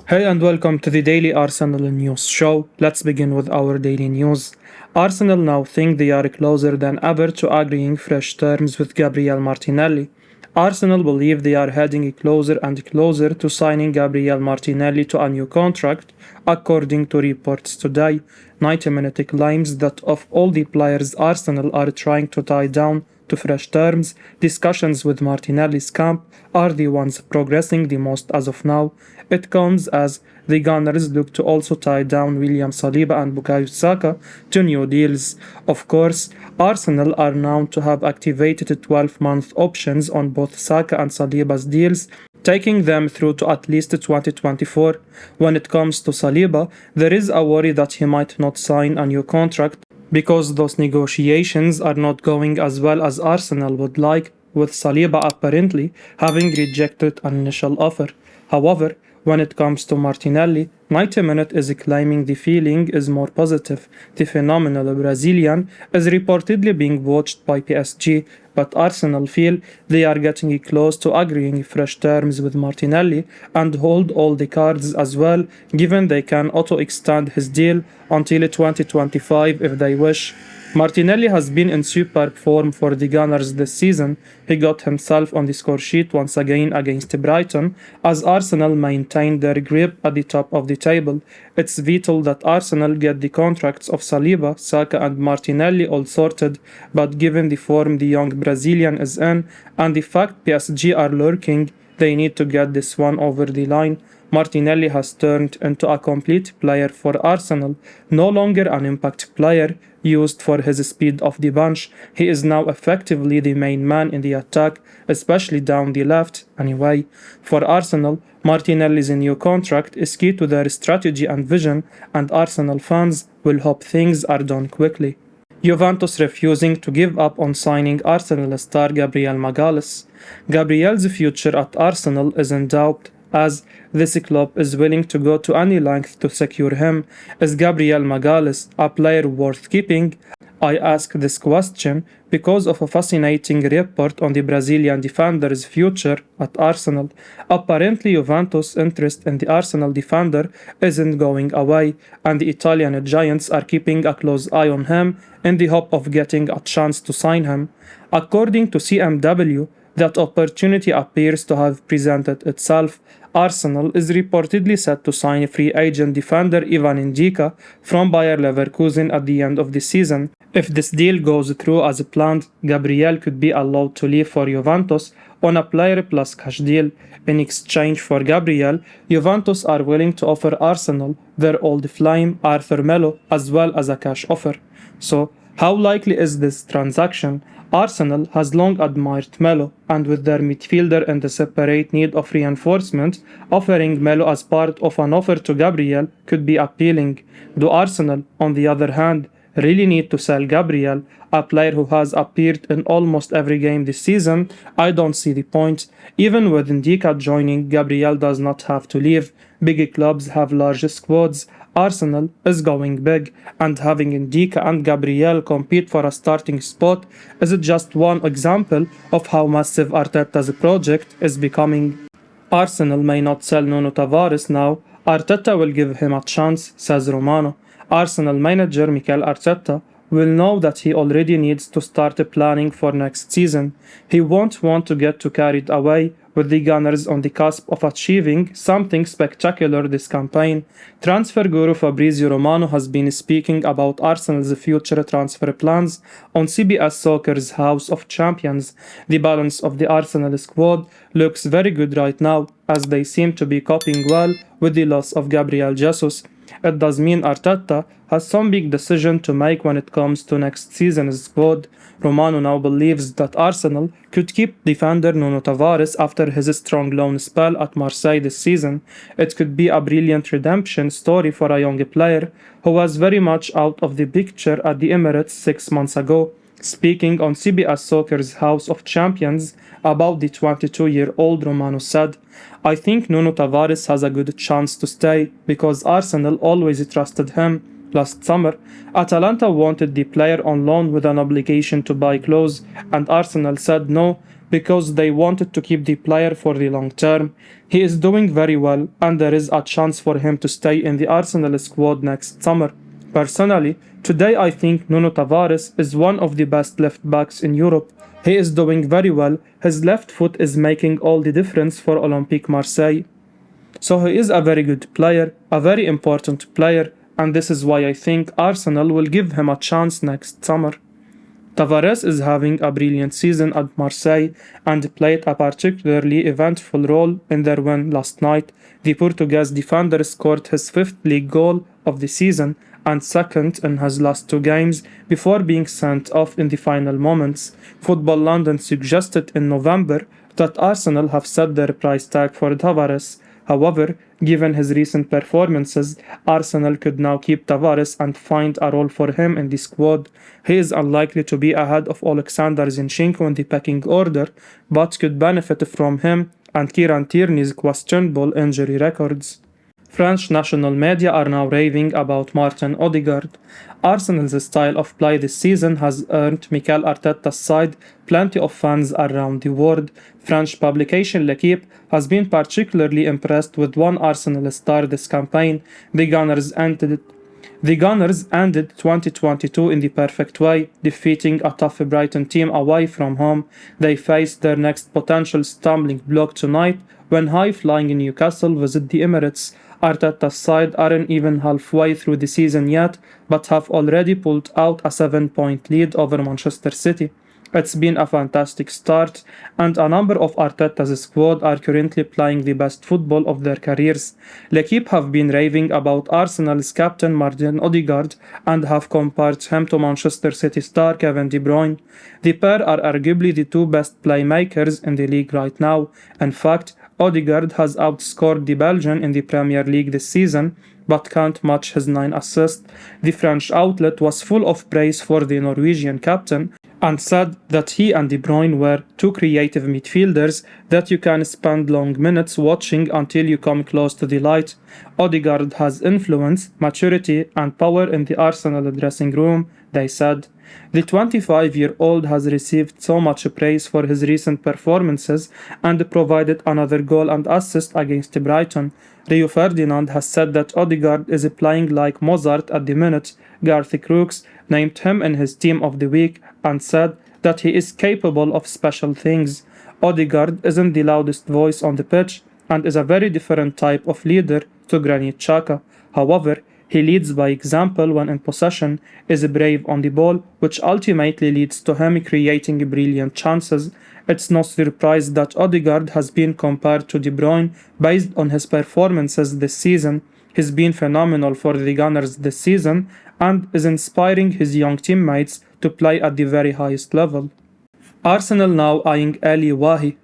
Hey and welcome to the Daily Arsenal News Show. Let's begin with our daily news. Arsenal now think they are closer than ever to agreeing fresh terms with Gabriel Martinelli. Arsenal believe they are heading closer and closer to signing Gabriel Martinelli to a new contract, according to reports today. 90-minute claims that of all the players Arsenal are trying to tie down to fresh terms, discussions with Martinelli's camp are the ones progressing the most as of now. It comes as the Gunners look to also tie down William Saliba and Bukayo Saka to new deals. Of course, Arsenal are known to have activated 12-month options on both Saka and Saliba's deals, taking them through to at least 2024. When it comes to Saliba, there is a worry that he might not sign a new contract because those negotiations are not going as well as Arsenal would like, with Saliba apparently having rejected an initial offer. However, when it comes to Martinelli, 90 Minute is claiming the feeling is more positive. The phenomenal Brazilian is reportedly being watched by PSG, but Arsenal feel they are getting close to agreeing fresh terms with Martinelli and hold all the cards as well, given they can auto-extend his deal until 2025 if they wish. Martinelli has been in superb form for the Gunners this season. He got himself on the score sheet once again against Brighton as Arsenal maintained their grip at the top of the table. It's vital that Arsenal get the contracts of Saliba, Saka and Martinelli all sorted, but given the form the young Brazilian is in and the fact PSG are lurking, they need to get this one over the line. Martinelli has turned into a complete player for Arsenal, no longer an impact player used for his speed off the bench. He is now effectively the main man in the attack, especially down the left. Anyway, for Arsenal, Martinelli's new contract is key to their strategy and vision, and Arsenal fans will hope things are done quickly. Juventus refusing to give up on signing Arsenal star Gabriel Magalhaes. Gabriel's future at Arsenal is in doubt, as this club is willing to go to any length to secure him. Is Gabriel Magalhaes a player worth keeping? I ask this question because of a fascinating report on the Brazilian defender's future at Arsenal. Apparently, Juventus' interest in the Arsenal defender isn't going away, and the Italian giants are keeping a close eye on him in the hope of getting a chance to sign him. According to CMW, that opportunity appears to have presented itself. Arsenal is reportedly set to sign free agent defender Ivan Ndika from Bayer Leverkusen at the end of the season. If this deal goes through as planned, Gabriel could be allowed to leave for Juventus on a player plus cash deal. In exchange for Gabriel, Juventus are willing to offer Arsenal their old flame Arthur Melo as well as a cash offer. So, how likely is this transaction? Arsenal has long admired Melo, and with their midfielder in desperate need of reinforcement, offering Melo as part of an offer to Gabriel could be appealing. Do Arsenal, on the other hand, really need to sell Gabriel, a player who has appeared in almost every game this season? I don't see the point. Even with Ndika joining, Gabriel does not have to leave. Big clubs have large squads. Arsenal is going big, and having Ndika and Gabriel compete for a starting spot is just one example of how massive Arteta's project is becoming. Arsenal may not sell Nuno Tavares now. Arteta will give him a chance, says Romano. Arsenal manager Mikel Arteta will know that he already needs to start planning for next season. He won't want to get too carried away with the Gunners on the cusp of achieving something spectacular this campaign. Transfer guru Fabrizio Romano has been speaking about Arsenal's future transfer plans on CBS Soccer's House of Champions. The balance of the Arsenal squad looks very good right now, as they seem to be coping well with the loss of Gabriel Jesus. It does mean Arteta has some big decision to make when it comes to next season's squad. Romano now believes that Arsenal could keep defender Nuno Tavares after his strong loan spell at Marseille this season. It could be a brilliant redemption story for a young player who was very much out of the picture at the Emirates 6 months ago. Speaking on CBS Soccer's House of Champions about the 22-year-old, Romano said, "I think Nuno Tavares has a good chance to stay because Arsenal always trusted him. Last summer, Atalanta wanted the player on loan with an obligation to buy clothes, and Arsenal said no. because they wanted to keep the player for the long term. He is doing very well, and there is a chance for him to stay in the Arsenal squad next summer. Personally, today I think Nuno Tavares is one of the best left backs in Europe. He is doing very well. His left foot is making all the difference for Olympique Marseille. So he is a very good player, a very important player, and this is why I think Arsenal will give him a chance next summer. Tavares is having a brilliant season at Marseille and played a particularly eventful role in their win last night. The Portuguese defender scored his fifth league goal of the season and second in his last two games before being sent off in the final moments. Football London suggested in November that Arsenal have set their price tag for Tavares. However, given his recent performances, Arsenal could now keep Tavares and find a role for him in the squad. He is unlikely to be ahead of Alexander Zinchenko in the pecking order, but could benefit from him and Kieran Tierney's questionable injury records. French national media are now raving about Martin Odegaard. Arsenal's style of play this season has earned Mikel Arteta's side plenty of fans around the world. French publication L'Equipe has been particularly impressed with one Arsenal star this campaign. The Gunners ended 2022 in the perfect way, defeating a tough Brighton team away from home. They face their next potential stumbling block tonight when high-flying Newcastle visit the Emirates. Arteta's side aren't even halfway through the season yet, but have already pulled out a 7-point lead over Manchester City. It's been a fantastic start, and a number of Arteta's squad are currently playing the best football of their careers. L'Equipe have been raving about Arsenal's captain Martin Odegaard and have compared him to Manchester City star Kevin De Bruyne. The pair are arguably the two best playmakers in the league right now. In fact, Odegaard has outscored the Belgian in the Premier League this season, but can't match his 9 assists. The French outlet was full of praise for the Norwegian captain and said that he and De Bruyne were two creative midfielders that you can spend long minutes watching until you come close to the light. Odegaard has influence, maturity, and power in the Arsenal dressing room, they said. The 25-year-old has received so much praise for his recent performances and provided another goal and assist against Brighton. Rio Ferdinand has said that Odegaard is playing like Mozart at the minute. Garth Crooks named him in his team of the week and said that he is capable of special things. Odegaard isn't the loudest voice on the pitch and is a very different type of leader to Granit Xhaka. However, he leads by example when in possession, is brave on the ball, which ultimately leads to him creating brilliant chances. It's no surprise that Odegaard has been compared to De Bruyne based on his performances this season. He's been phenomenal for the Gunners this season and is inspiring his young teammates to play at the very highest level. Arsenal now eyeing Elye Wahi.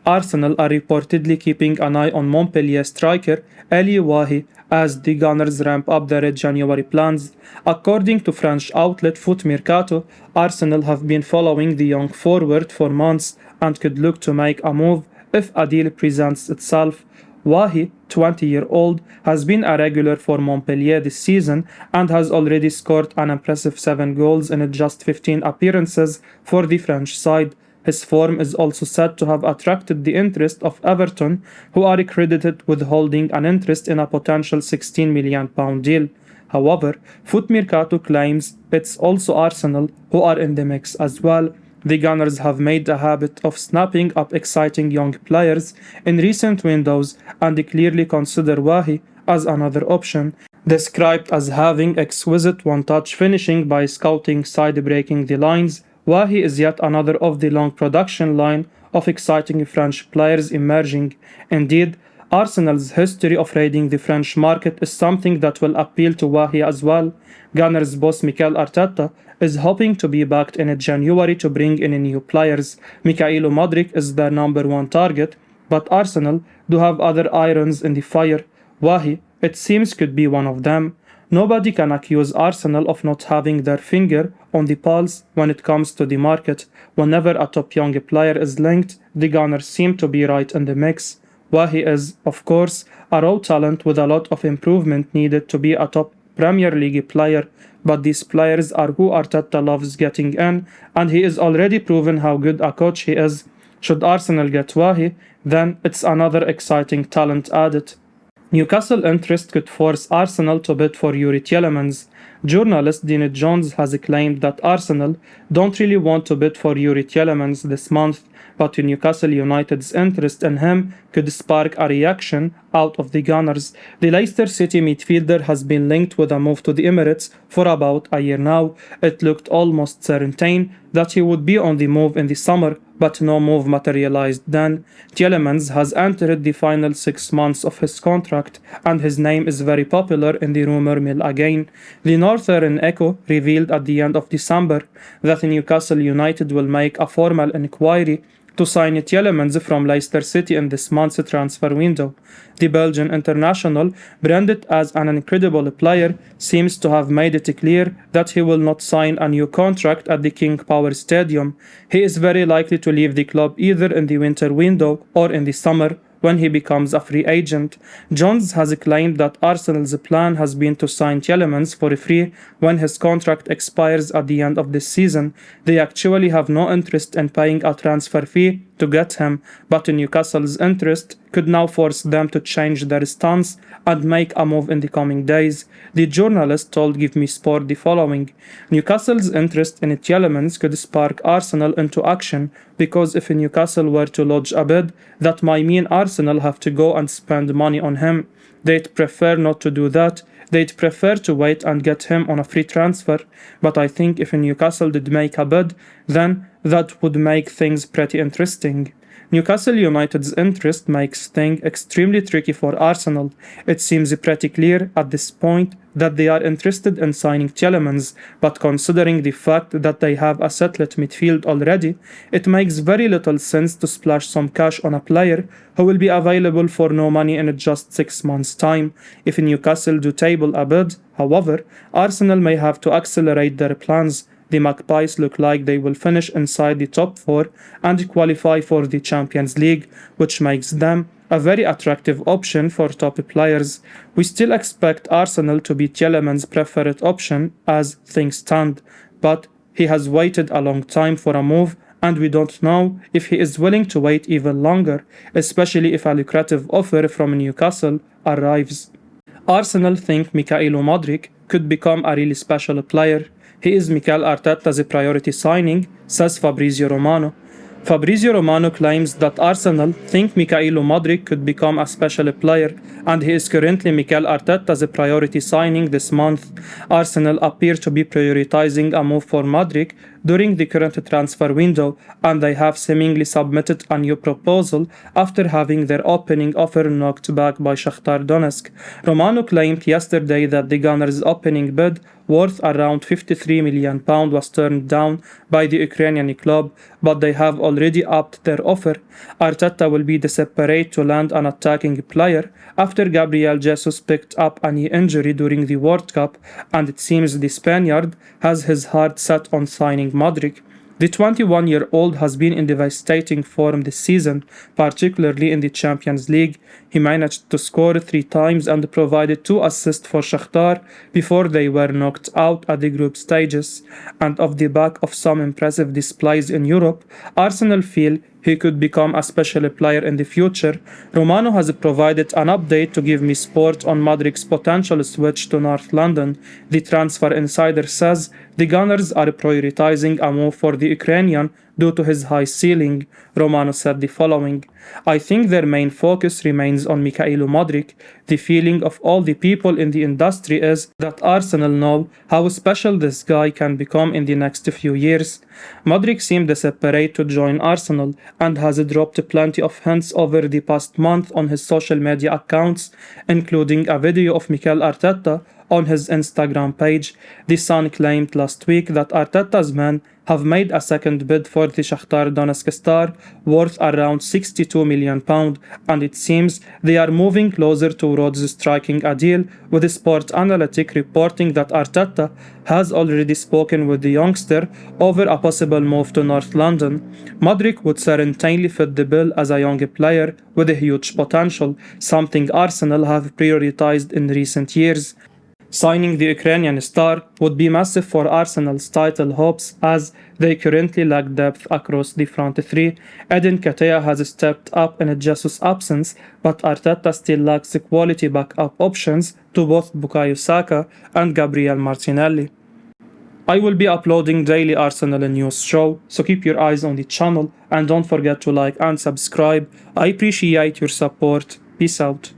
Arsenal are reportedly keeping an eye on Montpellier striker Elye Wahi as the Gunners ramp up their January plans. According to French outlet Foot Mercato, Arsenal have been following the young forward for months and could look to make a move if a deal presents itself. Wahi, 20-year-old, has been a regular for Montpellier this season and has already scored an impressive 7 goals in just 15 appearances for the French side. His form is also said to have attracted the interest of Everton, who are credited with holding an interest in a potential £16 million deal. However, Foot Mercato claims it's also Arsenal who are in the mix as well. The Gunners have made a habit of snapping up exciting young players in recent windows and clearly consider Wahi as another option. Described as having exquisite one-touch finishing by scouting side breaking the lines, Wahi is yet another of the long production line of exciting French players emerging. Indeed, Arsenal's history of raiding the French market is something that will appeal to Wahi as well. Gunners boss Mikel Arteta is hoping to be backed in January to bring in new players. Mykhaylo Mudryk is their number one target, but Arsenal do have other irons in the fire. Wahi, it seems, could be one of them. Nobody can accuse Arsenal of not having their finger on the pulse when it comes to the market. Whenever a top young player is linked, the Gunners seem to be right in the mix. Wahi is, of course, a raw talent with a lot of improvement needed to be a top Premier League player, but these players are who Arteta loves getting in, and he is already proven how good a coach he is. Should Arsenal get Wahi, then it's another exciting talent added. Newcastle interest could force Arsenal to bid for Youri Tielemans. Journalist Dean Jones has claimed that Arsenal don't really want to bid for Youri Tielemans this month, but Newcastle United's interest in him could spark a reaction out of the Gunners. The Leicester City midfielder has been linked with a move to the Emirates for about a year now. It looked almost certain that he would be on the move in the summer, but no move materialized then. Tielemans has entered the final 6 months of his contract, and his name is very popular in the rumour mill again. The Northern Echo revealed at the end of December that Newcastle United will make a formal inquiry to sign Tielemans from Leicester City in this month's transfer window. The Belgian international, branded as an incredible player, seems to have made it clear that he will not sign a new contract at the King Power Stadium. He is very likely to leave the club either in the winter window or in the summer, when he becomes a free agent. Jones has claimed that Arsenal's plan has been to sign Tielemans for free when his contract expires at the end of this season. They actually have no interest in paying a transfer fee to get him, but Newcastle's interest could now force them to change their stance and make a move in the coming days. The journalist told Give Me Sport the following: Newcastle's interest in Tielemans could spark Arsenal into action, because if Newcastle were to lodge a bid, that might mean Arsenal have to go and spend money on him. They'd prefer not to do that. They'd prefer to wait and get him on a free transfer, but I think if Newcastle did make a bid, then that would make things pretty interesting. Newcastle United's interest makes things extremely tricky for Arsenal. It seems pretty clear at this point that they are interested in signing Tielemans, but considering the fact that they have a settled midfield already, it makes very little sense to splash some cash on a player who will be available for no money in just 6 months' time. If Newcastle do table a bid, however, Arsenal may have to accelerate their plans. The Magpies look like they will finish inside the top 4 and qualify for the Champions League, which makes them a very attractive option for top players. We still expect Arsenal to be Tielemans' preferred option as things stand, but he has waited a long time for a move, and we don't know if he is willing to wait even longer, especially if a lucrative offer from Newcastle arrives. Arsenal think Mykhaylo Mudryk could become a really special player. He is Mikel Arteta's priority signing, says Fabrizio Romano. Fabrizio Romano claims that Arsenal think Mykhaylo Mudryk could become a special player, and he is currently Mikel Arteta's priority signing this month. Arsenal appear to be prioritizing a move for Mudryk during the current transfer window, and they have seemingly submitted a new proposal after having their opening offer knocked back by Shakhtar Donetsk. Romano claimed yesterday that the Gunners' opening bid, worth around £53 million, was turned down by the Ukrainian club, but they have already upped their offer. Arteta will be desperate to land an attacking player after Gabriel Jesus picked up a knee injury during the World Cup, and it seems the Spaniard has his heart set on signing Mudryk. The 21-year-old has been in devastating form this season, particularly in the Champions League. He managed to score 3 times and provided 2 assists for Shakhtar before they were knocked out at the group stages. And off the back of some impressive displays in Europe, Arsenal feel he could become a special player in the future. Romano has provided an update to Give Me Sport on Mudryk's potential switch to North London. The Transfer Insider says the Gunners are prioritizing a move for the Ukrainian due to his high ceiling. Romano said the following: I think their main focus remains on Mykhaylo Mudryk. The feeling of all the people in the industry is that Arsenal know how special this guy can become in the next few years. Mudryk seemed desperate to join Arsenal and has dropped plenty of hints over the past month on his social media accounts, including a video of Mikel Arteta on his Instagram page. The Sun claimed last week that Arteta's men have made a second bid for the Shakhtar Donetsk star, worth around £62 million, and it seems they are moving closer towards striking a deal, with Sport Analytic reporting that Arteta has already spoken with the youngster over a possible move to North London. Mudryk would certainly fit the bill as a young player with a huge potential, something Arsenal have prioritized in recent years. Signing the Ukrainian star would be massive for Arsenal's title hopes as they currently lack depth across the front three. Edin Ketia has stepped up in Jesus' absence, but Arteta still lacks quality backup options to both Bukayo Saka and Gabriel Martinelli. I will be uploading daily Arsenal news show, so keep your eyes on the channel and don't forget to like and subscribe. I appreciate your support. Peace out.